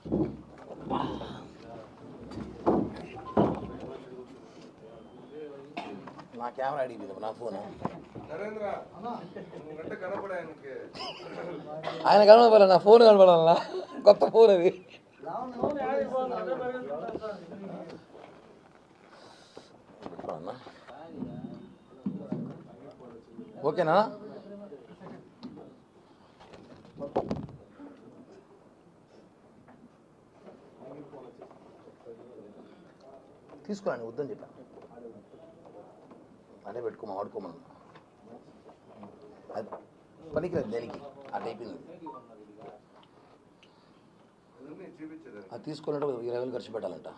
నా కెమెరా అడిగి నా ఫోన్ ఆయన కనపడాలి, నా ఫోన్ కనపడాలన్నా, కొత్త ఫోన్ అది. ఓకేనా? తీసుకోండి, వద్దని చెప్పా, అదే పెట్టుకోమా, వాడుకోమన్నా, అది పనికిరాదు దేనికి, అటు అయిపోయింది. అది తీసుకున్నట్టు 20,000 ఖర్చు పెట్టాలంట,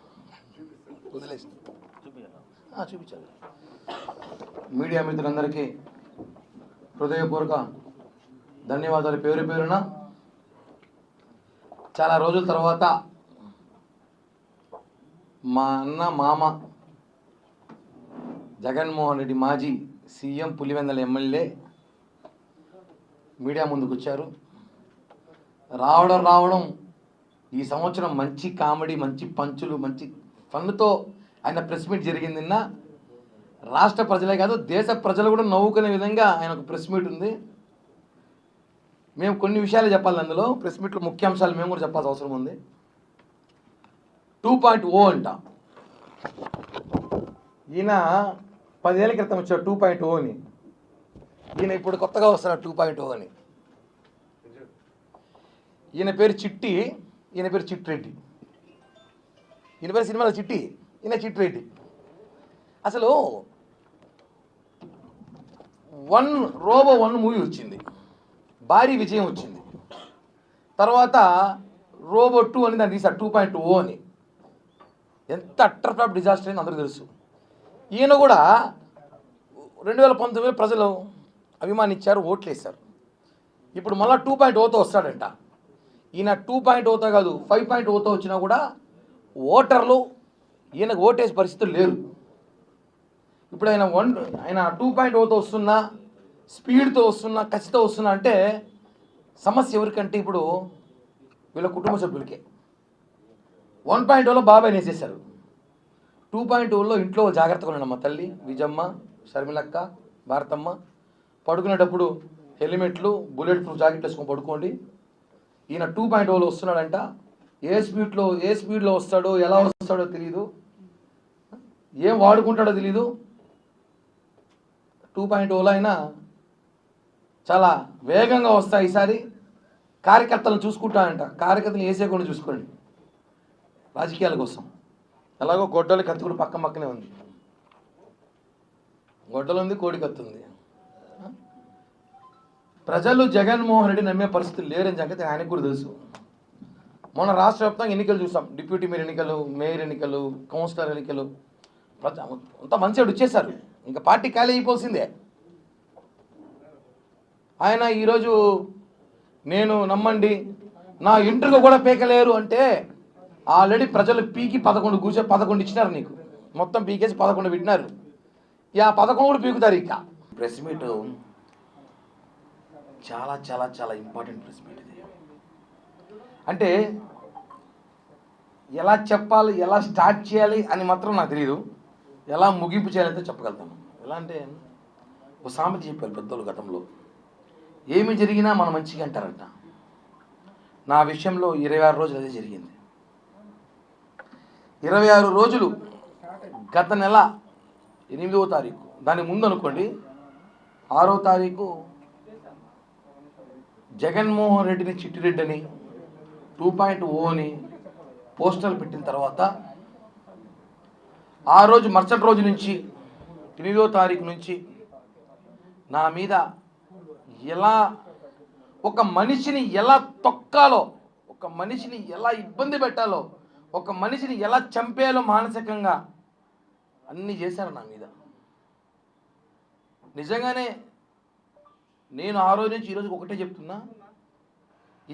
వదిలేసి చూపించాలి. మీడియా మిత్రులందరికీ హృదయపూర్వక ధన్యవాదాలు. పేరు పేరున చాలా రోజుల తర్వాత మా అన్న మామ జగన్మోహన్ రెడ్డి, మాజీ సీఎం, పులివెందుల ఎమ్మెల్యే మీడియా ముందుకు వచ్చారు. రావడం ఈ సంవత్సరం మంచి కామెడీ, మంచి పంచులు, మంచి ఫన్నుతో ఆయన ప్రెస్ మీట్ జరిగింది. నిన్న రాష్ట్ర ప్రజలే కాదు, దేశ ప్రజలు కూడా నవ్వుకునే విధంగా ఆయన ఒక ప్రెస్ మీట్ ఉంది. మేము కొన్ని విషయాలు చెప్పాలి అందులో. ప్రెస్ మీట్లో ముఖ్యాంశాలు మేము కూడా చెప్పాల్సిన అవసరం ఉంది. 2.0 అంట. ఈయన 10 ఏళ్ల క్రితం వచ్చాడు 2.0 అని. ఈయన ఇప్పుడు కొత్తగా వస్తున్నాడు 2.0 అని. ఈయన పేరు చిట్టి, ఈయన పేరు చిట్రెడ్డి. ఈయన పేరు సినిమాలో చిట్టి, ఈయన చిట్రెడ్డి. అసలు రోబో 1 మూవీ వచ్చింది, భారీ విజయం వచ్చింది. తర్వాత రోబో 2 అని దాన్ని తీశారు 2.0 అని. ఎంత అట్టర్ ఫ్లాప్ డిజాస్టర్ అని అందరూ తెలుసు. ఈయన కూడా 2019 ప్రజలు అభిమానించారు, ఓట్లు వేశారు. ఇప్పుడు మళ్ళీ 2.0తో వస్తాడంట. ఈయన 2.0తో కాదు 5.0తో వచ్చినా కూడా ఓటర్లు ఈయనకు ఓటేసే పరిస్థితులు లేరు. ఇప్పుడు ఆయన 2.0తో వస్తున్నా, స్పీడ్తో వస్తున్నా, కసితో వస్తున్నా అంటే సమస్య ఎవరికంటే ఇప్పుడు వీళ్ళ కుటుంబ సభ్యులకే. 1.0లో బాబాయ్ వేసేసారు. 2.0లో ఇంట్లో జాగ్రత్తగా ఉండమ్మా తల్లి, విజమ్మ, షర్మిలక్క, భారతమ్మ, పడుకునేటప్పుడు హెల్మెట్లు, బుల్లెట్ ప్రూఫ్ జాకెట్ వేసుకొని పడుకోండి. ఈయన 2.0లో వస్తున్నాడంట. ఏ స్పీడ్లో వస్తాడో, ఎలా వస్తాడో తెలియదు, ఏం వాడుకుంటాడో తెలీదు. 2.0లో అయినా చాలా వేగంగా వస్తాయి. ఈసారి కార్యకర్తలను చూసుకుంటానంట. కార్యకర్తలు వేసేకుండా చూసుకోండి రాజకీయాల కోసం. ఎలాగో గొడ్డలి కత్తి కూడా పక్కనే ఉంది. గొడ్డలు ఉంది, కోడి కత్తి ఉంది. ప్రజలు జగన్మోహన్ రెడ్డి నమ్మే పరిస్థితులు లేరని సంగతి ఆయనకు కూడా తెలుసు. మొన్న రాష్ట్ర వ్యాప్తంగా ఎన్నికలు చూసాం. డిప్యూటీ మేయర్ ఎన్నికలు, మేయర్ ఎన్నికలు, కౌన్సిలర్ ఎన్నికలు, అంతా మంచిగా వచ్చేసారు. ఇంకా పార్టీ ఖాళీ అయిపోవాల్సిందే. ఆయన ఈరోజు నేను నమ్మండి నా ఇంటర్వ్యూ కూడా పీకలేరు అంటే ఆల్రెడీ ప్రజలు పీకి 11 ఇచ్చినారు నీకు. మొత్తం పీకేసి 11 పెట్టినారు. ఇక 11 కూడా పీకుతారు. ఇక ప్రెస్ మీట్ చాలా చాలా చాలా ఇంపార్టెంట్ ప్రెస్ మీట్ ఇది. అంటే ఎలా చెప్పాలి, ఎలా స్టార్ట్ చేయాలి అని మాత్రం నాకు తెలియదు. ఎలా ముగింపు చేయాలంటే చెప్పగలుగుతాను. ఎలా అంటే ఒక సామెత చెప్పారు పెద్దలు గతంలో, ఏమి జరిగినా మన మంచిగా అంటారంట. నా విషయంలో 26 రోజులు అదే జరిగింది. 26 రోజులు గత నెల 8వ తారీఖు, దాని ముందు అనుకోండి 6వ తారీఖు జగన్మోహన్ రెడ్డిని చిట్టిరెడ్డి అని 2.0 అని పోస్టర్లు పెట్టిన తర్వాత ఆ రోజు మరుసటి రోజు నుంచి 8వ తారీఖు నుంచి నా మీద ఎలా ఒక మనిషిని ఎలా తొక్కాలో, ఒక మనిషిని ఎలా ఇబ్బంది పెట్టాలో, ఒక మనిషిని ఎలా చంపేయాలో మానసికంగా అన్నీ చేశారు నా మీద. నిజంగానే నేను ఆ రోజు నుంచి ఈరోజు ఒకటే చెప్తున్నా,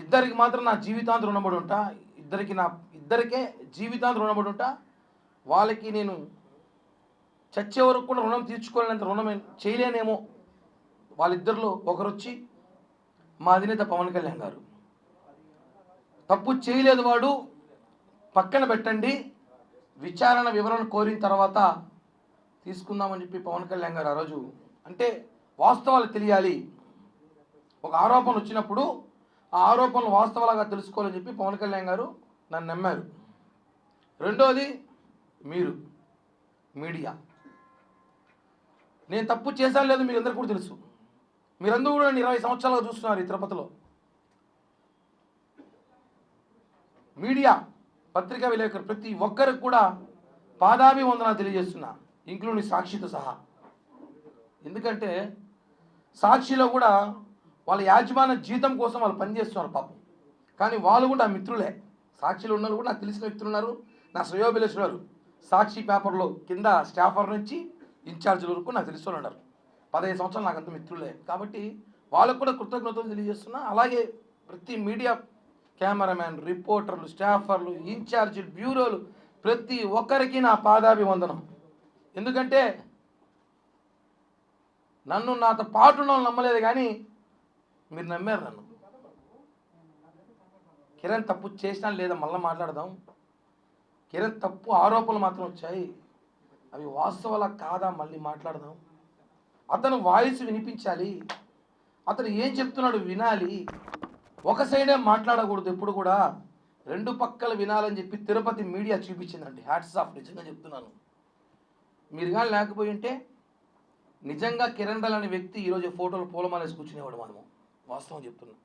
ఇద్దరికి మాత్రం నా జీవితాంతం రుణపడి ఉంటా. ఇద్దరికే జీవితాంతం రుణపడి ఉంటా. వాళ్ళకి నేను చచ్చే వరకు కూడా రుణం తీర్చుకోలేనంత రుణం చేయలేనేమో. వాళ్ళిద్దరిలో ఒకరు వచ్చి మా అధినేత పవన్ కళ్యాణ్ గారు. తప్పు చేయలేదు వాడు, పక్కన పెట్టండి, విచారణ వివరణ కోరిన తర్వాత తీసుకుందామని చెప్పి పవన్ కళ్యాణ్ గారు ఆ రోజు అంటే వాస్తవాలు తెలియాలి, ఒక ఆరోపణ వచ్చినప్పుడు ఆ ఆరోపణలు వాస్తవాలుగా తెలుసుకోవాలని చెప్పి పవన్ కళ్యాణ్ గారు నన్ను నమ్మారు. రెండోది మీరు మీడియా, నేను తప్పు చేశాను లేదు మీకు అందరికీ కూడా తెలుసు. మీరందరూ కూడా 20 సంవత్సరాలుగా చూస్తున్నారు ఈ తిరుపతిలో. మీడియా, పత్రికా విలేకరు ప్రతి ఒక్కరికి కూడా పాదాభివందనాలు తెలియజేస్తున్నా, ఇంక్లూడింగ్ సాక్షితో సహా. ఎందుకంటే సాక్షిలో కూడా వాళ్ళ యాజమాన్య జీతం కోసం వాళ్ళు పనిచేస్తున్నారు పాపం, కానీ వాళ్ళు కూడా మిత్రులే. సాక్షిలో ఉన్నారు కూడా నాకు తెలిసిన వ్యక్తులు ఉన్నారు, నా శ్రేయోభిలాషులు. సాక్షి పేపర్లో కింద స్టాఫర్ నుంచి ఇన్ఛార్జీల వరకు నాకు తెలిసిన వాళ్ళు ఉన్నారు. 15 సంవత్సరాలు నాకు అంత మిత్రులే, కాబట్టి వాళ్ళకు కూడా కృతజ్ఞతలు తెలియజేస్తున్నా. అలాగే ప్రతి మీడియా కెమెరామ్యాన్, రిపోర్టర్లు, స్టాఫర్లు, ఇన్ఛార్జీలు, బ్యూరోలు ప్రతి ఒక్కరికి నా పాదాభివందనం. ఎందుకంటే నన్ను నాతో పాటు ఉన్న వాళ్ళు నమ్మలేదు, కానీ మీరు నమ్మారు నన్ను. కిరణ్ తప్పు చేసినా లేదా మళ్ళీ మాట్లాడదాం. కిరణ్ తప్పు ఆరోపణలు మాత్రం వచ్చాయి, అవి వాస్తవాలా కాదా మళ్ళీ మాట్లాడదాం. అతను వాయిస్ వినిపించాలి, అతను ఏం చెప్తున్నాడు వినాలి. ఒక సైడే మాట్లాడకూడదు ఎప్పుడు కూడా, రెండు పక్కలు వినాలని చెప్పి తిరుపతి మీడియా చూపించిందండి. హ్యాట్స్ ఆఫ్, నిజంగా చెప్తున్నాను. మీరు కానీ లేకపోయి ఉంటే నిజంగా కిరణ్ రాయల్ అనే వ్యక్తి ఈరోజు ఫోటోలు పూలమాలేసి కూర్చునేవాడు. మనము వాస్తవం చెప్తున్నాం,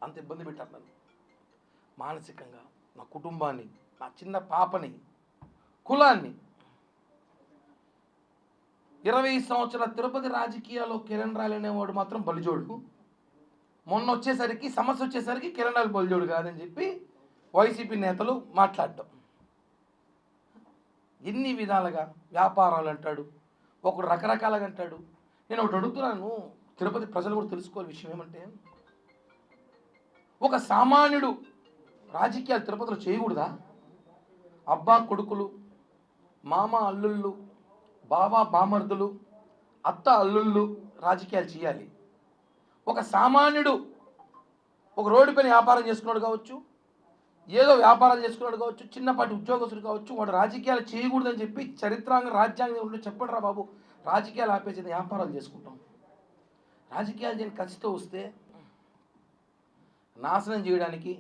అంత ఇబ్బంది పెట్టారు నన్ను మానసికంగా, నా కుటుంబాన్ని, నా చిన్న పాపని, కులాన్ని. 20 సంవత్సరాల తిరుపతి రాజకీయాల్లో కిరణ్ రాయల్ అనేవాడు మాత్రం బలిజోడు. మొన్న వచ్చేసరికి సమస్య వచ్చేసరికి కిరణ్ రాయల్ బలిజోడు కాదని చెప్పి వైసీపీ నేతలు మాట్లాడటం. ఎన్ని విధాలుగా వ్యాపారాలు అంటాడు, ఒకడు రకరకాలుగా అంటాడు. నేను ఒకటి అడుగుతున్నాను, తిరుపతి ప్రజలు కూడా తెలుసుకోవాలి విషయం ఏమంటే, ఒక సామాన్యుడు రాజకీయాలు తిరుపతిలో చేయకూడదా? అబ్బా కొడుకులు, మామ అల్లుళ్ళు, బావ బామర్దులు, అత్త అల్లుళ్ళు రాజకీయాలు చేయాలి. ఒక సామాన్యుడు ఒక రోడ్డు పైన వ్యాపారం చేసుకున్నాడు కావచ్చు, ఏదో వ్యాపారాలు చేసుకున్నాడు కావచ్చు, చిన్నపాటి ఉద్యోగస్తుడు కావచ్చు, వాడు రాజకీయాలు చేయకూడదని చెప్పి రాజ్యాంగం ఉంటే చెప్పండి రా బాబు, రాజకీయాలు ఆపేసేది వ్యాపారాలు చేసుకుంటాం. రాజకీయాలు చేయని ఖచ్చితంగా వస్తే నాశనం చేయడానికి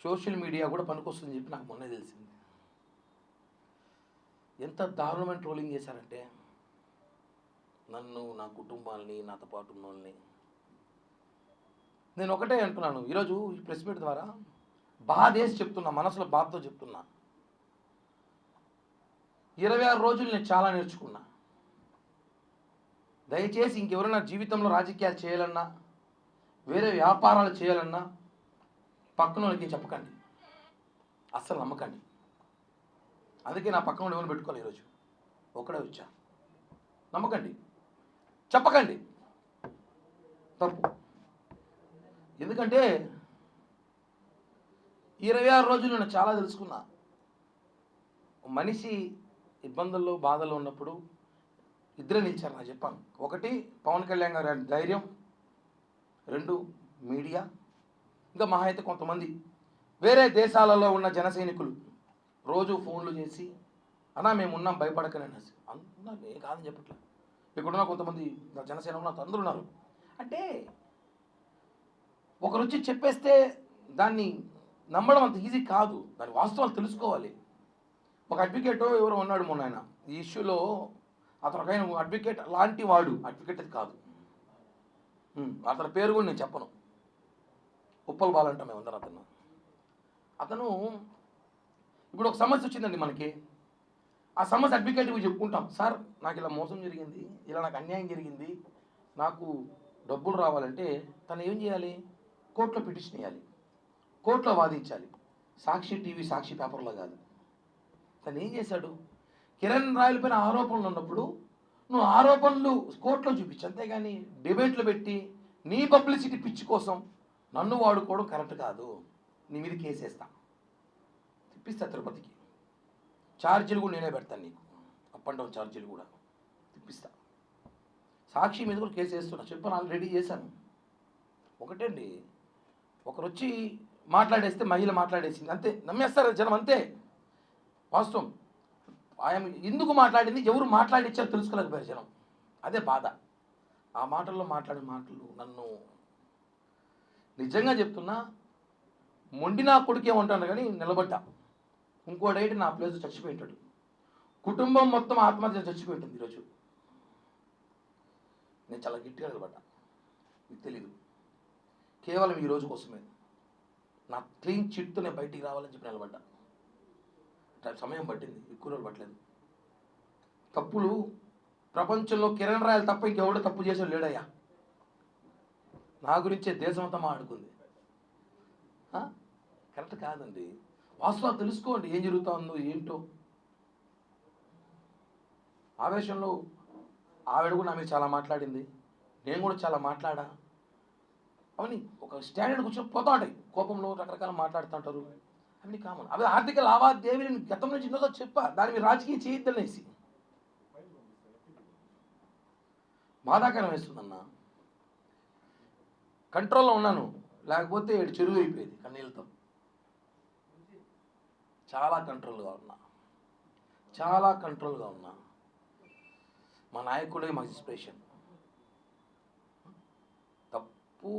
సోషల్ మీడియా కూడా పనికొస్తుందని చెప్పి నాకు మొన్నే తెలిసింది. ఎంత దారుణమైన ట్రోలింగ్ చేశారంటే నన్ను, నా కుటుంబాన్ని, నాతో పాటు ఉన్న వాళ్ళని. నేను ఒకటే అంటున్నాను ఈరోజు ఈ ప్రెస్ మీట్ ద్వారా, బాధేసి చెప్తున్నా, మనసులో బాధతో చెప్తున్నా. 26 రోజులు నేను చాలా నేర్చుకున్నా. దయచేసి ఇంకెవరైనా జీవితంలో రాజకీయాలు చేయాలన్నా, వేరే వ్యాపారాలు చేయాలన్నా పక్కన వాళ్ళకి చెప్పకండి, అస్సలు నమ్మకండి. అందుకే నా పక్కన ఎవరు పెట్టుకోవాలి, ఈరోజు ఒక్కడే వచ్చా. నమ్మకండి, చెప్పకండి, తప్పు. ఎందుకంటే 26 రోజులు నేను చాలా తెలుసుకున్నా. మనిషి ఇబ్బందుల్లో బాధల్లో ఉన్నప్పుడు ఇద్దరే నిలిచారు నాకు చెప్పాను. ఒకటి పవన్ కళ్యాణ్ గారి ధైర్యం, 2 మీడియా, ఇంకా మహా అయితే కొంతమంది వేరే దేశాలలో ఉన్న జన సైనికులు రోజు ఫోన్లు చేసి అన్నా మేము ఉన్నాం భయపడకని అనేసి. అంతా నేను కాదని చెప్పట్లేదు, ఇక్కడున్న కొంతమంది జనసేన నాతో అందరూ ఉన్నారు. అంటే ఒకరు వచ్చి చెప్పేస్తే దాన్ని నమ్మడం అంత ఈజీ కాదు, దాని వాస్తవాలు తెలుసుకోవాలి. ఒక అడ్వకేట్ ఎవరో ఉన్నాడు మొన్న, ఆయన ఈ ఇష్యూలో అతను ఒక అడ్వకేట్ లాంటి వాడు, అడ్వకేట్ అది కాదు, అతని పేరు కూడా నేను చెప్పను, ఉప్పల్ బాలంట మేము అందరం. అతను ఇప్పుడు ఒక సమస్య వచ్చిందండి మనకి, ఆ సమస్య అడ్వకేట్కి చెప్పుకుంటాం, సార్ నాకు ఇలా మోసం జరిగింది, ఇలా నాకు అన్యాయం జరిగింది, నాకు డబ్బులు రావాలంటే తను ఏం చేయాలి, కోర్టులో పిటిషన్ వేయాలి, కోర్టులో వాదించాలి. సాక్షి టీవీ, సాక్షి పేపర్లో కాదు. తను ఏం చేశాడు, కిరణ్ రాయల్ పైన ఆరోపణలు ఉన్నప్పుడు నువ్వు ఆరోపణలు కోర్టులో చూపించు, అంతేగాని డిబేట్లు పెట్టి నీ పబ్లిసిటీ పిచ్చి కోసం నన్ను వాడుకోవడం కరెక్ట్ కాదు, నీ మీద కేసేస్తా, తిప్పిస్తా తిరుపతికి, ఛార్జీలు కూడా నేనే పెడతాను నీకు, అప్ అండ్ డౌన్ ఛార్జీలు కూడా తిప్పిస్తా. సాక్షి మీద కూడా కేసు వేస్తున్నా, చెప్పాను, ఆల్రెడీ చేశాను. ఒకటండి, ఒకరు వచ్చి మాట్లాడేస్తే మహిళ మాట్లాడేసింది అంతే, నమ్మేస్తారు జనం అంతే. వాస్తవం. ఆయన ఎందుకు మాట్లాడింది, ఎవరు మాట్లాడిచ్చారో తెలుసుకోలేకపోయారు జనం. అదే బాధ. ఆ మాటల్లో మాట్లాడే మాటలు నన్ను నిజంగా చెప్తున్నా, మొండి నా కొడుకే ఉంటాను కానీ నిలబడ్డా. ఇంకోడైతే నా ప్లేస్ చచ్చిపోయింటాడు. కుటుంబం మొత్తం ఆత్మహత్య చచ్చిపోయి ఉంటుంది ఈరోజు. నేను చాలా గట్టిగా నిలబడ్డా, మీకు తెలీదు. కేవలం ఈ రోజు కోసమే నా క్లీన్ చిట్తో నేను బయటికి రావాలని చెప్పి నిలబడ్డా. సమయం పట్టింది, ఎక్కువ రోజులు పట్టలేదు. తప్పులు ప్రపంచంలో కిరణ్ రాయలు తప్ప ఇంకెవడో తప్పు చేసాడు లేడయ్యా. నా గురించే దేశం అంతా మాట్లాడుకుంది. కరెక్ట్ కాదండి. వాస్తవాలు తెలుసుకోండి, ఏం జరుగుతుందో ఏంటో. ఆవేశంలో ఆవిడ కూడా నా మీద చాలా మాట్లాడింది, నేను కూడా చాలా మాట్లాడా. అవన్నీ ఒక స్టాండర్డ్ కూర్చొని పోతా ఉంటాయి. కోపంలో రకరకాల మాట్లాడుతుంటారు, అన్నీ కామన్. అవి ఆర్థిక లావాదేవీలు గతం నుంచి ఇందులో చెప్పా, దాని మీద రాజకీయ చేయొద్దనేసి. బాధాకరం వేస్తుందన్న. కంట్రోల్లో ఉన్నాను, లేకపోతే చెరువు అయిపోయేది కన్నీళ్ళతో. చాలా కంట్రోల్గా ఉన్నా, చాలా కంట్రోల్గా ఉన్నా. మా నాయకుడే మాకు ఇన్స్పిరేషన్. తప్పు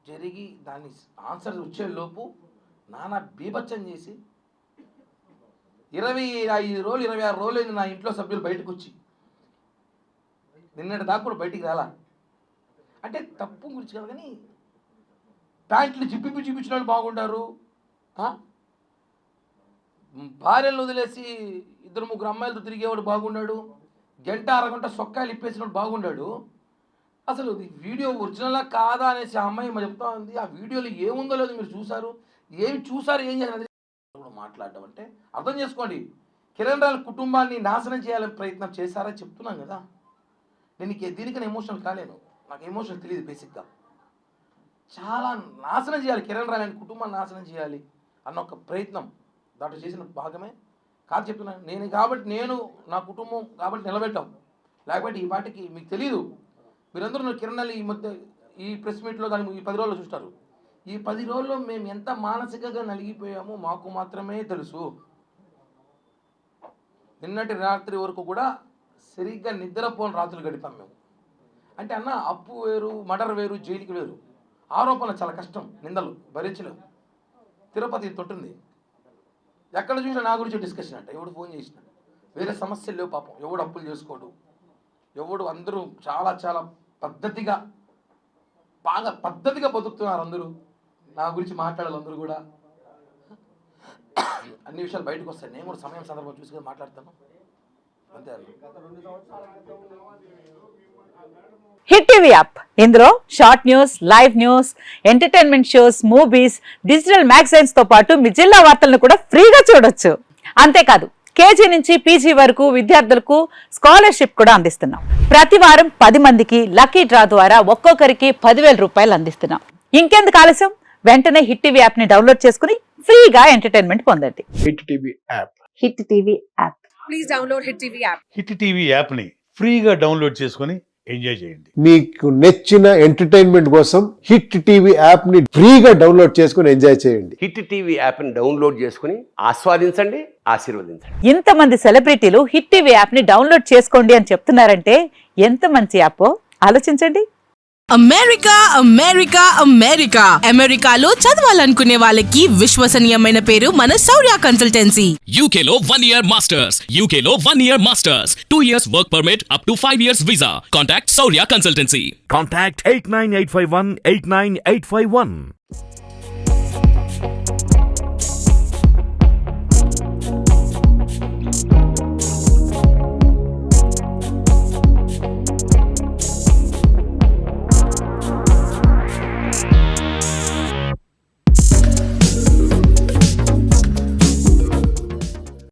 జరిగి దాన్ని ఆన్సర్ వచ్చేలోపు నానా బీభత్సం చేసి 25 రోజులు 26 రోజులు అయింది నా ఇంట్లో సభ్యులు బయటకు వచ్చి. నిన్నటి దాకా కూడా బయటికి రాలా. అంటే తప్పు గురించి కాదు కానీ ప్యాంట్లు చూపించిన వాళ్ళు బాగుంటారు, భార్యలను వదిలేసి 2-3 అమ్మాయిలతో తిరిగేవాడు బాగున్నాడు, గంట అరగంట సొక్కాయలు ఇప్పేసినప్పుడు బాగున్నాడు. అసలు వీడియో ఒరిజినలా కాదా అనేసి ఆ అమ్మాయి చెప్తా ఉంది. ఆ వీడియోలో ఏముందో లేదో మీరు చూసారు, ఏం చేయాలి మాట్లాడడం అంటే అర్థం చేసుకోండి. కిరణ్ రాయల కుటుంబాన్ని నాశనం చేయాలని ప్రయత్నం చేశారని చెప్తున్నాను కదా. నేను దీనికన్నా ఎమోషనల్ కాలేను, నాకు ఎమోషన్ తెలియదు. బేసిక్గా చాలా నాశనం చేయాలి, కిరణ్ రాయల కుటుంబాన్ని నాశనం చేయాలి అన్న ఒక ప్రయత్నం దాంట్లో చేసిన భాగమే కాదు చెప్తున్నాను. నేను నా కుటుంబం కాబట్టి నిలబెట్టాం, లేకపోతే ఈ పాటికి మీకు తెలీదు. మీరందరూ కిరణ్ రాయల ఈ మధ్య ఈ ప్రెస్ మీట్లో కానీ ఈ 10 రోజుల్లో చూస్తారు. ఈ 10 రోజుల్లో మేము ఎంత మానసికంగా నలిగిపోయామో మాకు మాత్రమే తెలుసు. నిన్నటి రాత్రి వరకు కూడా సరిగ్గా నిద్రపోని రాత్రులు గడిపాం మేము. అంటే అన్న, అప్పు వేరు, మర్డర్ వేరు, జైలుకి వేరు. ఆరోపణలు చాలా కష్టం, నిందలు భరించలేము. తిరుపతి తొట్టుంది, ఎక్కడ చూసినా నా గురించి డిస్కషన్ అంట. ఎవడు ఫోన్ చేసిన వేరే సమస్యలు లేవు పాపం. ఎవడు అప్పులు చేసుకోడు, ఎవడు అందరూ చాలా చాలా పద్ధతిగా బాగా పద్ధతిగా బతుకుతున్నారు అందరూ. నా గురించి మాట్లాడాలి అందరూ కూడా. అన్ని విషయాలు బయటకు వస్తాయి. నేను కూడా సమయం సందర్భం చూసి మాట్లాడతాను అంతే. హిట్ టీవీ యాప్, ఇందులో short news, live news, entertainment shows, movies, digital magazines తో పాటు మీ జిల్లా వార్తలను కూడా ఫ్రీగా చూడొచ్చు. అంతేకాదు కేజీ నుంచి పీజీ వరకు విద్యార్థులకు స్కాలర్షిప్ కూడా అందిస్తున్నాం. ప్రతి వారం 10 మందికి లక్కీ డ్రా ద్వారా ఒక్కొక్కరికి 10,000 రూపాయలు అందిస్తున్నాం. ఇంకెందుకు ఆలస్యం, వెంటనే హిట్ టీవీ యాప్ ని డౌన్లోడ్ చేసుకుని ఫ్రీగా ఎంటర్టైన్మెంట్ పొందండి. Hit TV app, hit TV app, please download hit TV app. Hit TV app ని ఫ్రీగా డౌన్లోడ్ చేసుకుని ఎంజాయ్ చేయండి. మీకు నచ్చిన ఎంటర్టైన్మెంట్ కోసం హిట్ టీవీ యాప్ ని ఫ్రీగా డౌన్లోడ్ చేసుకుని ఎంజాయ్ చేయండి. హిట్ టీవీ యాప్ ని డౌన్లోడ్ చేసుకుని ఆస్వాదించండి, ఆశీర్వదించండి. ఇంతమంది సెలబ్రిటీలు హిట్ టీవీ యాప్ ని డౌన్లోడ్ చేసుకోండి అని చెప్తున్నారంటే ఎంత మంచి యాప్ ఆలోచించండి. అమెరికా అమెరికా అమెరికా అమెరికాలో చదవాలనుకునే వాళ్ళకి విశ్వసనీయమైన పేరు మన శౌర్య కన్సల్టెన్సీ. UK లో 1 year masters, UK లో 1 year masters, 2 years work permit up to 5 years visa. Contact Saurya Consultancy. Contact 89851 89851.